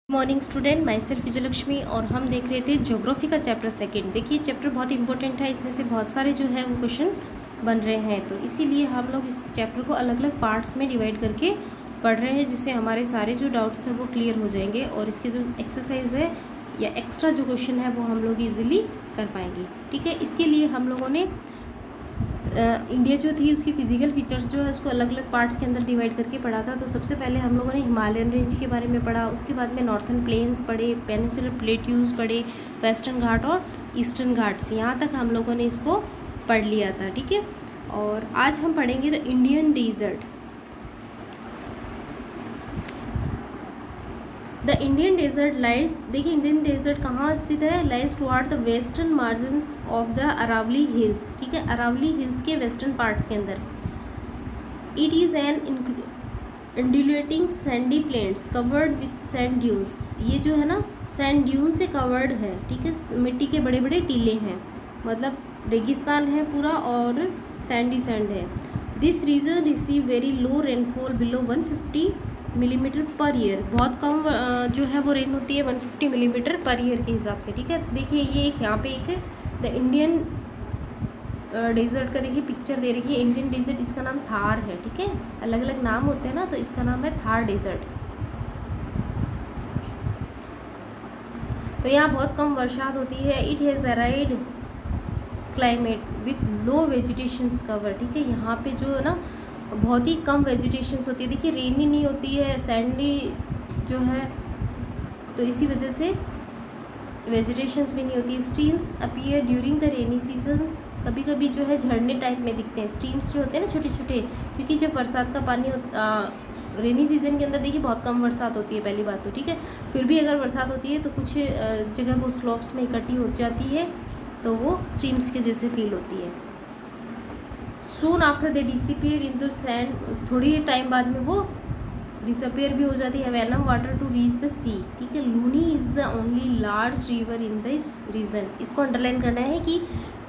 Morning student, my self Vijayalakshmi और हम देख रहे थे ज्योग्राफी का चैप्टर सेकंड। देखिए चैप्टर बहुत इंपॉर्टेंट है, इसमें से बहुत सारे जो है वो क्वेश्चन बन रहे हैं, तो इसीलिए हम लोग इस चैप्टर को अलग अलग पार्ट्स में डिवाइड करके पढ़ रहे हैं, जिससे हमारे सारे जो डाउट्स हैं वो क्लियर हो जाएंगे और इसके जो एक्सरसाइज है या एक्स्ट्रा जो क्वेश्चन है वो हम लोग ईजिली कर पाएंगे। ठीक है, इसके लिए हम लोगों ने इंडिया जो थी उसकी फिजिकल फीचर्स जो है उसको अलग अलग पार्ट्स के अंदर डिवाइड करके पढ़ा था। तो सबसे पहले हम लोगों ने हिमालयन रेंज के बारे में पढ़ा, उसके बाद में नॉर्थन प्लेन्स पढ़े, पेनिनसुलर प्लेट्यूज पढ़े, वेस्टर्न घाट और ईस्टर्न घाट्स, यहाँ तक हम लोगों ने इसको पढ़ लिया था। ठीक है, और आज हम पढ़ेंगे the Indian desert. The Indian desert lies, देखिए इंडियन डेजर्ट कहाँ स्थित है, lies toward the western margins of the Aravalli hills. ठीक है, अरावली हिल्स के वेस्टर्न पार्ट्स के अंदर। It is an undulating sandy plains covered with sand dunes. ये जो है ना सैंड ड्यून से कवर्ड है। ठीक है, मिट्टी के बड़े बड़े टीले हैं, मतलब रेगिस्तान है पूरा और सैंडी सैंड है। This region receive very low rainfall below 150 millimetre per year. बहुत कम जो है वो रेन होती है 150 मिलीमीटर पर ईयर के हिसाब से। ठीक है, देखिए ये एक यहाँ पे एक द इंडियन डेजर्ट का देखिए पिक्चर दे रखी है। इंडियन डेजर्ट, इसका नाम थार है। ठीक है, अलग अलग नाम होते हैं ना, तो इसका नाम है थार डेजर्ट। तो यहाँ बहुत कम बरसात होती है। It has aired climate with low vegetations cover. ठीक है, यहाँ पे जो है ना बहुत ही कम वेजिटेशंस होती है। देखिए रेनी नहीं होती है, सैंडी जो है, तो इसी वजह से वेजिटेशंस भी नहीं होती है। Streams appear during the rainy seasons, कभी कभी जो है झरने टाइप में दिखते हैं। स्ट्रीम्स जो होते हैं ना छोटे छोटे, क्योंकि जब बरसात का पानी रेनी सीजन के अंदर देखिए बहुत कम बरसात होती है पहली बात तो। ठीक है, फिर भी अगर बरसात होती है तो कुछ जगह वो स्लोप्स में इकट्ठी हो जाती है, तो वो स्ट्रीम्स के जैसे फील होती है। Soon after they disappear in the sand, थोड़ी टाइम बाद में वो डिसअपियर भी हो जाती है। वेलम water to reach the sea. ठीक है, Luni is the only large river in this region. इसको अंडरलाइन करना है कि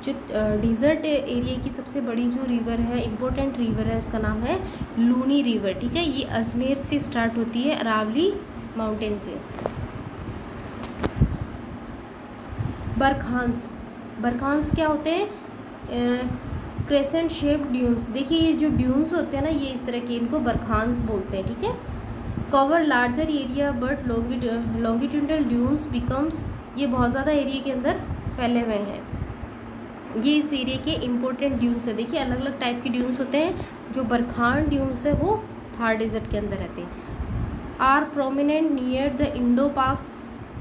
जो डिज़र्ट एरिया की सबसे बड़ी जो रिवर है, इम्पोर्टेंट रिवर है, उसका नाम है लूनी रिवर। ठीक है, ये अजमेर से स्टार्ट होती है, अरावली माउंटेन से। बरखांस, बरखांस क्या होते हैं, क्रेसेंट शेप ड्यून्स। देखिए ये जो ड्यून्स होते हैं ना, ये इस तरह के, इनको बरखांस बोलते हैं। ठीक है, cover larger area but longitudinal dunes becomes, ये बहुत ज़्यादा एरिया के अंदर फैले हुए हैं। ये इस एरिया के इम्पोर्टेंट ड्यून्स है। देखिए अलग अलग टाइप के ड्यून्स होते हैं। जो बरखान ड्यून्स है वो थार डेजर्ट के अंदर रहते हैं। Are prominent near the Indo Pak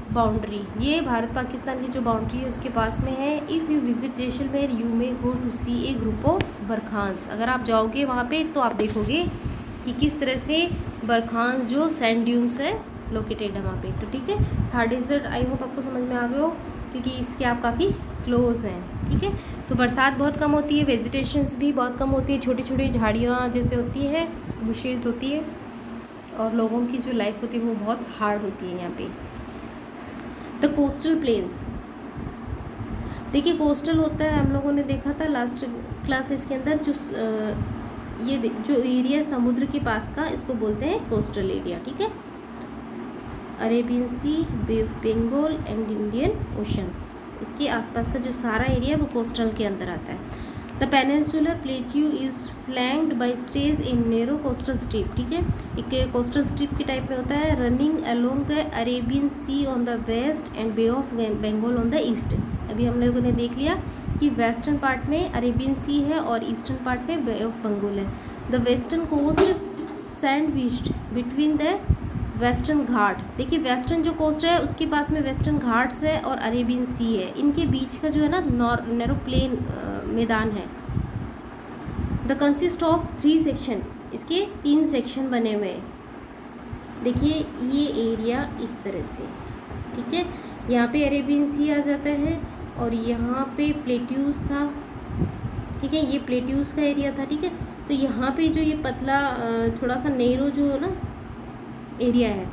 boundary, ये भारत पाकिस्तान की जो बाउंड्री है उसके पास में है। If you visit Jaisalmer you may go to see a group of barchans. अगर आप जाओगे वहाँ पे तो आप देखोगे कि किस तरह से बरखांस जो सैंड ड्यून्स है लोकेटेड है वहाँ पे। तो ठीक है, थार डेजर्ट आई होप आपको समझ में आ गए हो, क्योंकि इसके आप काफ़ी क्लोज हैं। ठीक है, तो बरसात बहुत कम होती है, वेजिटेशंस भी बहुत कम होती है, छोटी छोटी झाड़ियाँ जैसे होती है, बुशेज होती है, और लोगों की जो लाइफ होती है वो बहुत हार्ड होती है यहाँ पे। द कोस्टल प्लेन्स, देखिए कोस्टल होता है, हम लोगों ने देखा था लास्ट क्लासेस के अंदर, जो ये जो एरिया समुद्र के पास का, इसको बोलते हैं कोस्टल एरिया। ठीक है, Arabian Sea, Bay of Bengal and Indian oceans, इसके आसपास का जो सारा एरिया वो कोस्टल के अंदर आता है। The peninsular plateau is flanked by stage in narrow coastal strip. ठीक है, एक कोस्टल स्ट्रिप के टाइप में होता है, running along the Arabian Sea on the west and Bay of Bengal on the east. अभी हम लोगों ने देख लिया कि वेस्टर्न पार्ट में अरेबियन सी है और ईस्टर्न पार्ट में बे ऑफ बंगाल है। The western coast sandwiched between the Western Ghat, देखिए वेस्टर्न जो कोस्ट है उसके पास में वेस्टर्न घाट्स है और अरेबियन सी है, इनके बीच का जो है ना नैरो प्लेन मैदान है। द कंसिस्ट ऑफ 3 सेक्शन, इसके 3 सेक्शन बने हुए हैं। देखिए ये एरिया इस तरह से, ठीक है, यहाँ पे अरेबियन सी आ जाता है और यहाँ पे प्लेट्यूज था। ठीक है, ये प्लेट्यूज का एरिया था। ठीक है, तो यहाँ पे जो ये पतला थोड़ा सा नेरो जो है ना एरिया है,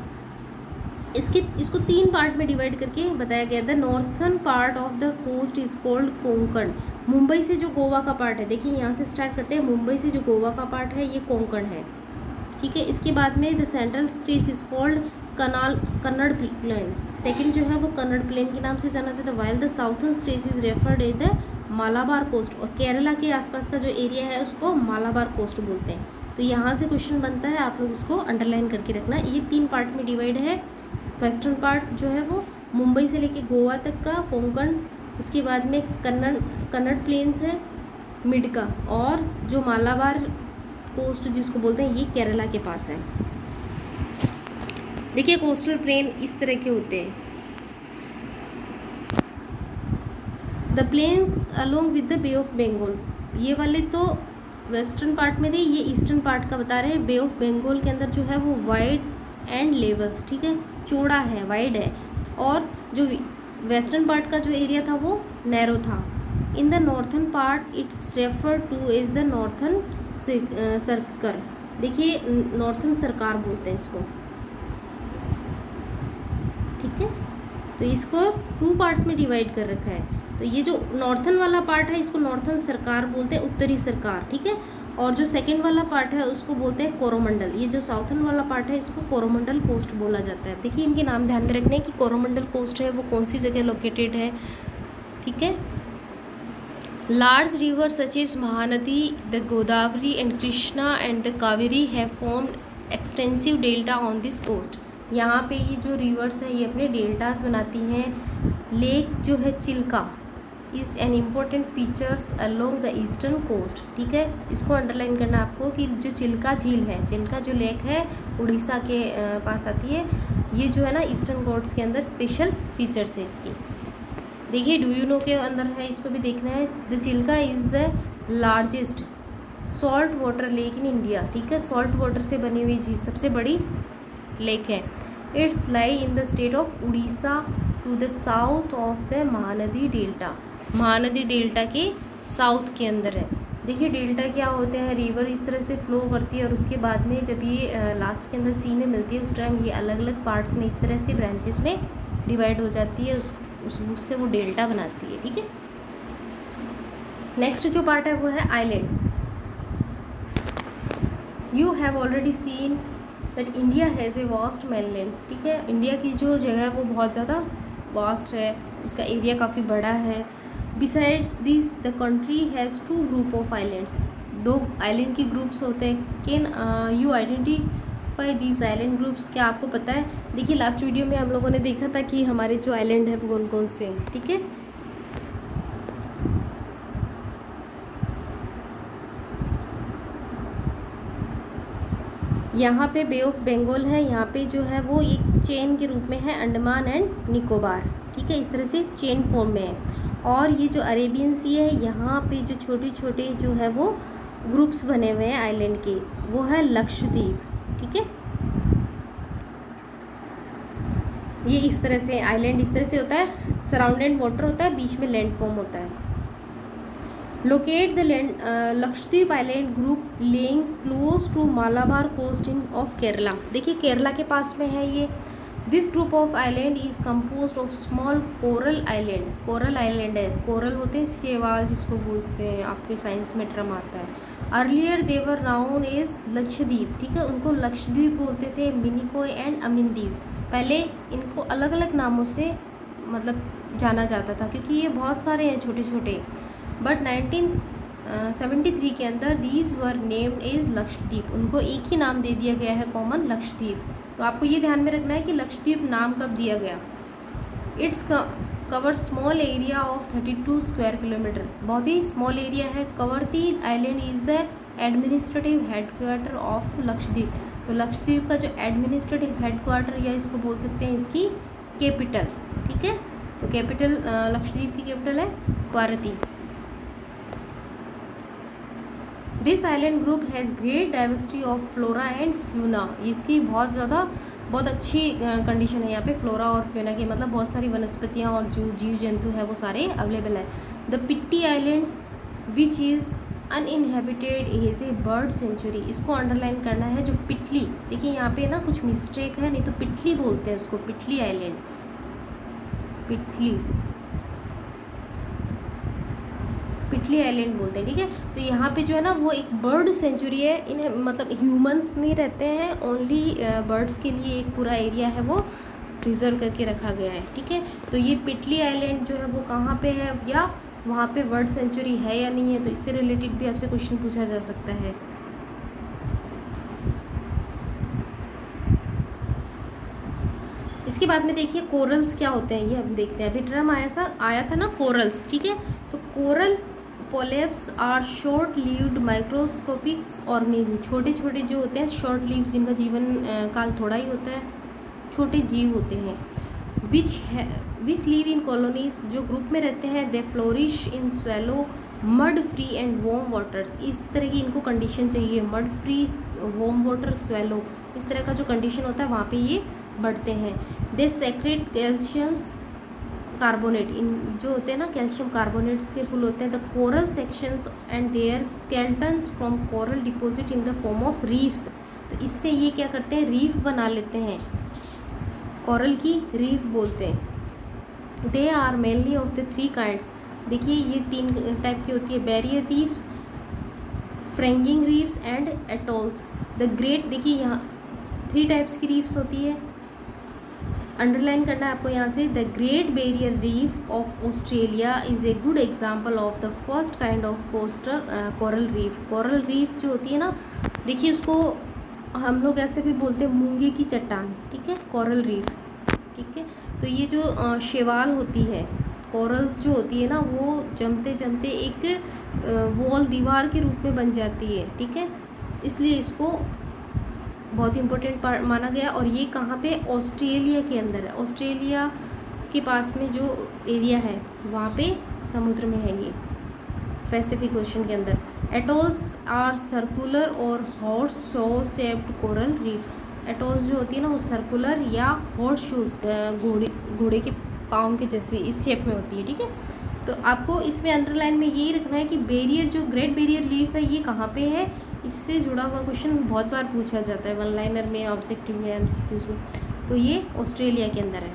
इसको 3 पार्ट में डिवाइड करके बताया गया। The northern part of the coast is called Konkan. Mumbai से जो गोवा का पार्ट है, देखिए यहाँ से स्टार्ट करते हैं, मुंबई से जो गोवा का पार्ट है ये कोंकण है। ठीक है, इसके बाद में the central stage is called Kannada plains, second जो है वो कन्नड़ प्लेन के नाम से जाना जाता है। While the southern states is referred as the Malabar coast, और केरला के आसपास का जो एरिया है उसको मालाबार कोस्ट बोलते हैं। तो यहाँ से क्वेश्चन बनता है, आप लोग इसको अंडरलाइन करके रखना। ये 3 पार्ट में डिवाइड है। वेस्टर्न पार्ट जो है वो मुंबई से लेके गोवा तक का कोंकण, उसके बाद में कन्नड़ प्लेन्स है मिड का, और जो मालाबार कोस्ट जिसको बोलते हैं ये केरला के पास है। देखिए कोस्टल प्लेन इस तरह के होते हैं। The plains along with the Bay of Bengal, ये वाले तो वेस्टर्न पार्ट में थे, ये ईस्टर्न पार्ट का बता रहे हैं। बे ऑफ बंगाल के अंदर जो है वो वाइड एंड लेवल्स, ठीक है, चौड़ा है, वाइड है, और जो वेस्टर्न पार्ट का जो एरिया था वो नैरो था। In the northern part it's refer to as the northern Circar, देखिए नॉर्थन सरकार बोलते हैं इसको, ठीक है। तो इसको 2 पार्ट्स में डिवाइड कर रखा है। तो ये जो नॉर्थन वाला पार्ट है इसको नॉर्थन सरकार बोलते हैं, उत्तरी सरकार, ठीक है। और जो सेकंड वाला पार्ट है उसको बोलते हैं कोरोमंडल। ये जो साउथर्न वाला पार्ट है इसको कोरोमंडल कोस्ट बोला जाता है। देखिए इनके नाम ध्यान में रखने कि कोरोमंडल कोस्ट है वो कौन सी जगह लोकेटेड है, ठीक है। Large river such as Mahanadi, the Godavari and Krishna and the Kaveri have formed extensive delta on this coast. यहाँ पे ये जो रिवर्स है ये अपने डेल्टास बनाती हैं। लेक जो है Chilka is an important features along the eastern coast, ठीक है। इसको अंडरलाइन करना आपको कि जो चिल्का झील है, चिल्का जो लेक है उड़ीसा के पास आती है, ये जो है ना ईस्टर्न कोस्ट के अंदर स्पेशल फीचर्स है इसकी। देखिए डू यू नो के अंदर है, इसको भी देखना है। The Chilka is the largest salt water lake in India, ठीक है, सॉल्ट वाटर से बनी हुई झील सबसे बड़ी लेक है। Its lie in the state of Orissa to the south of the Mahanadi delta, Mahanadi delta के साउथ के अंदर है। देखिए डेल्टा क्या होते हैं, रिवर इस तरह से फ्लो करती है और उसके बाद में जब ये लास्ट के अंदर सी में मिलती है उस टाइम ये अलग अलग पार्ट्स में इस तरह से ब्रांचेस में डिवाइड हो जाती है, उससे वो डेल्टा बनाती है, ठीक है। नेक्स्ट जो पार्ट है वो है island. You have already seen that India has a vast mainland, ठीक है। इंडिया की जो जगह है वो बहुत ज़्यादा वास्ट है, उसका एरिया काफ़ी बड़ा है। Besides this the country has 2 group of islands, 2 island के ग्रुप्स होते हैं। Can you identify these island groups, क्या आपको पता है? देखिए लास्ट वीडियो में हम लोगों ने देखा था कि हमारे जो आइलैंड है वो कौन कौन से हैं, ठीक है। यहाँ पे बे ऑफ बंगाल है, यहाँ पे जो है वो एक चेन के रूप में है अंडमान एंड निकोबार, ठीक है, इस तरह से चेन फॉर्म में है। और ये जो अरेबियन सी है यहाँ पे जो छोटे छोटे जो है वो ग्रुप्स बने हुए हैं आइलैंड के, वो है लक्षद्वीप, ठीक है। ये इस तरह से आइलैंड इस तरह से होता है, सराउंडेड वाटर होता है, बीच में लैंड फॉर्म होता है। Locate the land Lakshadweep island group lying close to Malabar coast in of Kerala, देखिए केरला के पास में है ये। This group of island is compose of small coral island, coral island है, कोरल होते हैं शैवाल जिसको बोलते हैं, आपके साइंस में टर्म आता है। Earlier they were known is Lakshadweep, ठीक है, उनको लक्षद्वीप बोलते थे, मिनिकोय एंड अमिनद्वीप। पहले इनको अलग अलग नामों से मतलब जाना जाता था क्योंकि ये बहुत सारे हैं छोटे छोटे, बट 1973 के अंदर these were named as Lakshadweep, उनको एक ही नाम दे दिया गया है कॉमन लक्षद्वीप। तो आपको ये ध्यान में रखना है कि लक्षद्वीप नाम कब दिया गया। Its cover small area of 32 square kilometre, बहुत ही स्मॉल एरिया है। Kavaratti island is the administrative headquarter of Lakshadweep, तो लक्षद्वीप का जो एडमिनिस्ट्रेटिव हेडक्वार्टर या इसको बोल सकते हैं इसकी कैपिटल, ठीक है। तो कैपिटल लक्षद्वीप की कैपिटल है Kavaratti. This island group has great diversity of flora and fauna, इसकी बहुत अच्छी कंडीशन है यहाँ पे फ्लोरा और फ्यूना की, मतलब बहुत सारी वनस्पतियाँ और जीव जंतु है वो सारे अवेलेबल है। The Pitti islands which is uninhabited is a bird sanctuary, इसको अंडरलाइन करना है। जो पिटली, देखिए यहाँ पे ना कुछ मिस्टेक है, नहीं तो पिटली बोलते हैं उसको, पिटली आइलैंड, पिटली आइलैंड बोलते हैं, ठीक है। तो यहाँ पे जो है ना वो एक बर्ड सेंचुरी है, इन्हें मतलब ह्यूमंस नहीं रहते हैं, ओनली बर्ड्स के लिए एक पूरा एरिया है वो रिजर्व करके रखा गया है, ठीक है। तो ये पिटली आइलैंड जो है वो कहाँ पे है, या वहाँ पे बर्ड सेंचुरी है या नहीं है, तो इससे रिलेटेड भी आपसे क्वेश्चन पूछा जा सकता है। इसके बाद में देखिए कोरल्स क्या होते हैं, ये हम देखते हैं। अभी टर्म आया था ना कोरल्स, ठीक है। तो coral polyps are short lived microscopics organism, छोटे छोटे जो होते हैं शॉर्ट लिव्ड, जिनका जीवन काल थोड़ा ही होता है, छोटे जीव होते हैं। विच लिव इन कॉलोनीज, जो ग्रुप में रहते हैं। They flourish in shallow mud free and warm waters, इस तरह की इनको कंडीशन चाहिए, mud free, warm water, shallow, इस तरह का जो कंडीशन होता है वहाँ पे ये बढ़ते हैं। दे सेक्रेट कैल्शियम्स कार्बोनेट, इन जो होते हैं ना कैल्शियम कार्बोनेट्स के फुल होते हैं। The coral sections and their skeletons from coral deposit in the form of reefs, तो इससे ये क्या करते हैं, रीफ बना लेते हैं, कोरल की रीफ बोलते हैं। They are mainly of the 3 kinds, देखिए ये 3 टाइप की होती है, barrier reefs, fringing reefs and atolls. The great, देखिए यहाँ 3 टाइप्स की रीफ्स होती है, अंडरलाइन करना है आपको यहाँ से। The great barrier reef of Australia is a good example of the first kind of coastal coral reef. Coral reef जो होती है ना, देखिए उसको हम लोग ऐसे भी बोलते हैं मूंगे की चट्टान, ठीक है, कोरल रीफ, ठीक है। तो ये जो शैवाल होती है, कोरल्स जो होती है ना, वो जमते जमते एक वॉल, दीवार के रूप में बन जाती है, ठीक है, इसलिए इसको बहुत इंपॉर्टेंट पार्ट माना गया। और ये कहाँ पे, ऑस्ट्रेलिया के अंदर है, ऑस्ट्रेलिया के पास में जो एरिया है वहाँ पे समुद्र में है ये, पैसिफिक ओशन के अंदर। एटोल्स आर सर्कुलर और horse show shaped coral reef, atolls जो होती है ना वो सर्कुलर या हॉर्स शूज, घोड़े के पाँव के जैसे इस शेप में होती है, ठीक है। तो आपको इसमें अंडरलाइन में यही रखना है कि बैरियर, जो ग्रेट बैरियर रीफ है ये कहाँ पे है, इससे जुड़ा हुआ क्वेश्चन बहुत बार पूछा जाता है, 1 लाइनर में, ऑब्जेक्टिव में, एमसीक्यूज में। तो ये ऑस्ट्रेलिया के अंदर है।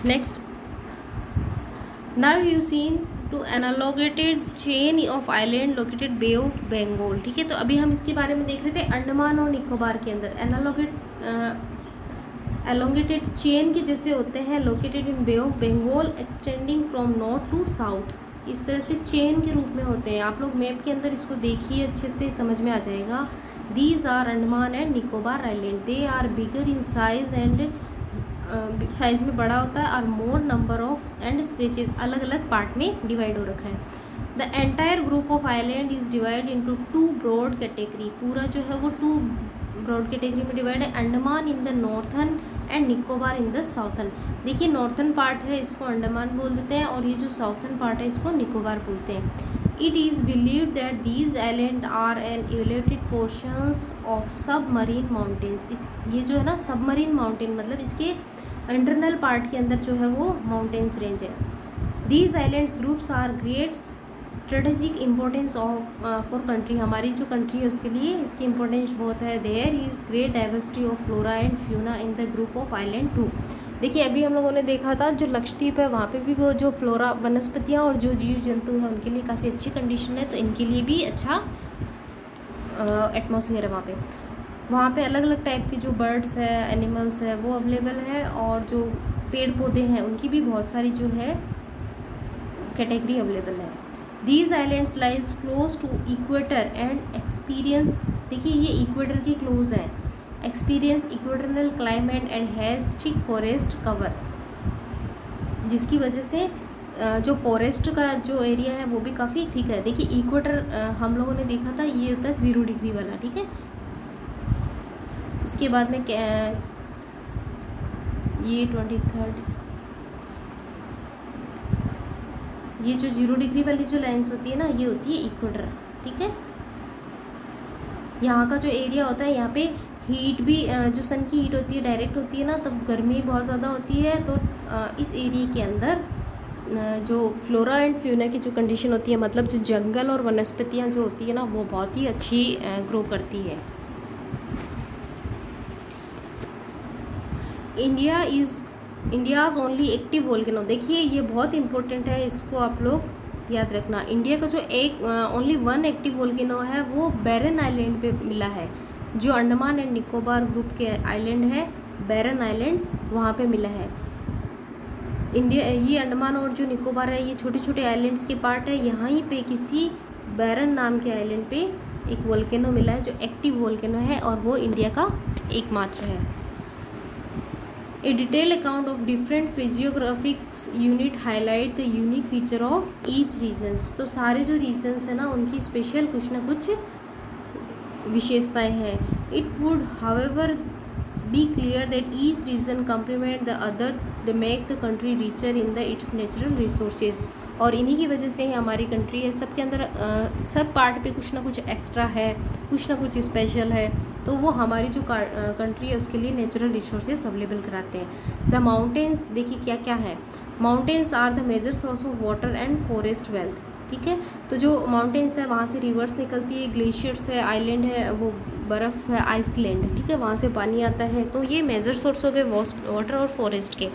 Next, now you seen to elongated chain of island located Bay of Bengal, ठीक है। तो अभी हम इसके बारे में देख रहे थे, अंडमान और निकोबार के अंदर एलोंगेटेड चेन के जैसे होते हैं, located in Bay of Bengal extending from north to south, इस तरह से चेन के रूप में होते हैं। आप लोग मैप के अंदर इसको देखिए, अच्छे से समझ में आ जाएगा। These are Andaman and Nicobar island, they are bigger in size and size में बड़ा होता है, और more number of and sketches, अलग अलग पार्ट में डिवाइड हो रखा है। The entire group of island is divide into 2 broad category, पूरा जो है वो 2 ब्रॉड कैटेगरी में डिवाइड है। अंडमान इन the northern and Nicobar in the southern, देखिए नॉर्थन पार्ट है इसको अंडमान बोल देते हैं, और ये जो साउथन पार्ट है इसको निकोबार बोलते हैं। It is believed that these island are an elevated portions of submarine mountains, इस ये जो है ना सबमरीन माउंटेन, मतलब इसके इंटरनल पार्ट के अंदर जो है वो माउंटेन्स रेंज है। These islands groups are great strategic importance of for country, हमारी जो कंट्री है उसके लिए इसकी इम्पोर्टेंस बहुत है। There is great diversity of flora and fauna in the group of island too, देखिए अभी हम लोगों ने देखा था जो लक्षद्वीप है वहाँ पे भी वो जो फ्लोरा वनस्पतियाँ और जो जीव जंतु है उनके लिए काफ़ी अच्छी कंडीशन है, तो इनके लिए भी अच्छा एटमॉस्फेयर है वहाँ पे अलग अलग टाइप की जो बर्ड्स है, एनिमल्स है वो अवेलेबल है, और जो पेड़ पौधे हैं उनकी भी बहुत सारी जो है कैटेगरी अवेलेबल है। These islands lies close to equator and experience, देखिए ये इक्वेटर के क्लोज है, experience equatorial climate and has thick forest cover, जिसकी वजह से जो फॉरेस्ट का जो एरिया है वो भी काफ़ी थिक है। देखिए इक्वेटर हम लोगों ने देखा था ये होता है 0 डिग्री वाला, ठीक है। इसके बाद में ये 23rd, ये जो 0 डिग्री वाली जो लाइन्स होती है ना ये होती है इक्वेटर, ठीक है। यहाँ का जो एरिया होता है यहाँ पे हीट भी जो सन की हीट होती है डायरेक्ट होती है ना, तब गर्मी बहुत ज़्यादा होती है, तो इस एरिया के अंदर जो फ्लोरा एंड फ्यूना की जो कंडीशन होती है, मतलब जो जंगल और वनस्पतियाँ जो होती है ना वो बहुत ही अच्छी ग्रो करती है। India is India's only active volcano, देखिए ये बहुत इंपॉर्टेंट है, इसको आप लोग याद रखना। इंडिया का जो एक ओनली वन एक्टिव वोल्केनो है वो बैरन आइलैंड पे मिला है, जो अंडमान एंड निकोबार ग्रुप के आइलैंड है, बैरन आइलैंड, वहाँ पे मिला है। इंडिया, ये अंडमान और जो निकोबार है ये छोटे छोटे आइलैंड्स के पार्ट है, यहाँ ही पे किसी बैरन नाम के आइलैंड पे एक वोल्केनो मिला है जो एक्टिव वोल्केनो है, और वो इंडिया का एकमात्र है। A detail account of different physiographics unit highlight the unique feature of each regions, तो सारे जो रीजन्स हैं ना उनकी स्पेशल कुछ ना कुछ विशेषताएं हैं। It would however be clear that each region complement the other the make the country richer in the its natural resources, और इन्हीं की वजह से ही हमारी कंट्री है, सबके अंदर सब पार्ट पे कुछ ना कुछ एक्स्ट्रा है, कुछ ना कुछ स्पेशल है, तो वो हमारी जो कंट्री है उसके लिए नेचुरल रिसोर्सेज अवेलेबल कराते हैं। द माउंटेन्स, देखिए क्या क्या है, mountains are the major source of water and forest wealth, ठीक है। तो जो माउंटेन्स है वहाँ से रिवर्स निकलती है, ग्लेशियर्स है, आइलैंड है, वो बर्फ़ है, आइसलैंड, ठीक है, वहाँ से पानी आता है, तो ये मेजर सोर्स हो गए वाटर और फॉरेस्ट के।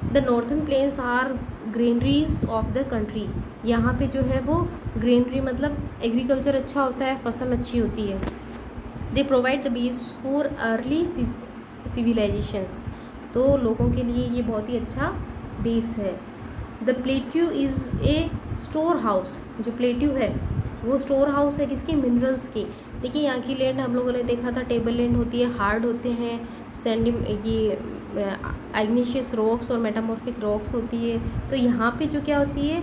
The northern plains are greeneries of the country, यहाँ पे जो है वो ग्रीनरी मतलब एग्रीकल्चर अच्छा होता है, फसल अच्छी होती है। They provide the base for early civilizations, तो लोगों के लिए ये बहुत ही अच्छा बेस है। The plateau is a store house, जो प्लेट्यू है वो स्टोर हाउस है किसकी, मिनरल्स की। देखिए यहाँ की लैंड हम लोगों ने देखा था टेबल लैंड होती है, हार्ड होते हैं, सैंडी, ये आग्नेशियस रॉक्स और मेटामॉर्फिक रॉक्स होती है। तो यहाँ पे जो क्या होती है,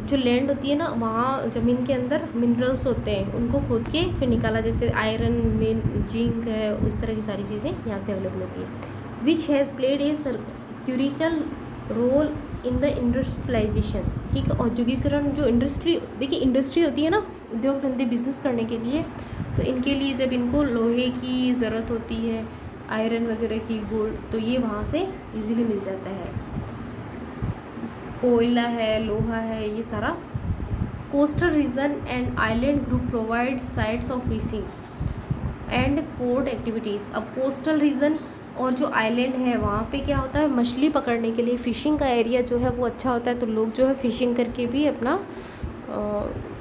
जो लैंड होती है ना, वहाँ ज़मीन के अंदर मिनरल्स होते हैं, उनको खोद के फिर निकाला, जैसे आयरन में जिंक है, इस तरह की सारी चीज़ें यहाँ से अवेलेबल होती है। Which has played a crucial role in the industrializations, ठीक है, औद्योगिकरण, जो इंडस्ट्री, देखिए इंडस्ट्री होती है ना, उद्योग धंधे बिजनेस करने के लिए, तो इनके लिए जब इनको लोहे की ज़रूरत होती है, आयरन वगैरह की, गोल्ड, तो ये वहाँ से इजीली मिल जाता है। कोयला है, लोहा है, ये सारा। Coastal region and island group provide sites of fishings and port activities. अब कोस्टल रीजन और जो आइलैंड है वहाँ पे क्या होता है, मछली पकड़ने के लिए फ़िशिंग का एरिया जो है वो अच्छा होता है, तो लोग जो है फ़िशिंग करके भी अपना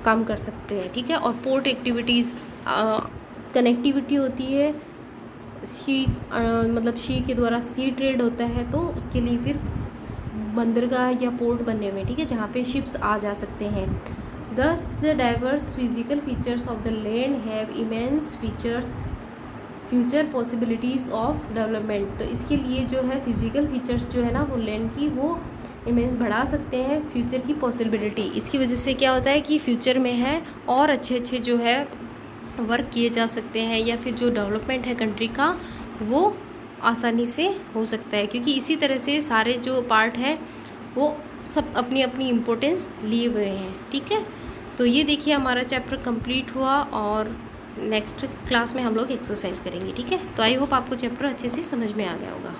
काम कर सकते हैं, ठीक है। और पोर्ट एक्टिविटीज़, कनेक्टिविटी होती है, सी मतलब सी के द्वारा सी ट्रेड होता है, तो उसके लिए फिर बंदरगाह या पोर्ट बने हुए, ठीक है, जहाँ पे शिप्स आ जा सकते हैं। दस the diverse physical features of the land have immense future possibilities of development, तो इसके लिए जो है फिजिकल फीचर्स जो है ना वो लैंड की, वो इमेंस बढ़ा सकते हैं फ्यूचर की पॉसिबिलिटी। इसकी वजह से क्या होता है कि फ्यूचर में है और अच्छे अच्छे जो है वर्क किए जा सकते हैं, या फिर जो डेवलपमेंट है कंट्री का वो आसानी से हो सकता है, क्योंकि इसी तरह से सारे जो पार्ट है वो सब अपनी अपनी इम्पोर्टेंस लिए हुए हैं, ठीक है। तो ये देखिए हमारा चैप्टर कंप्लीट हुआ, और नेक्स्ट क्लास में हम लोग एक्सरसाइज करेंगे, ठीक है। तो आई होप आपको चैप्टर अच्छे से समझ में आ गया होगा।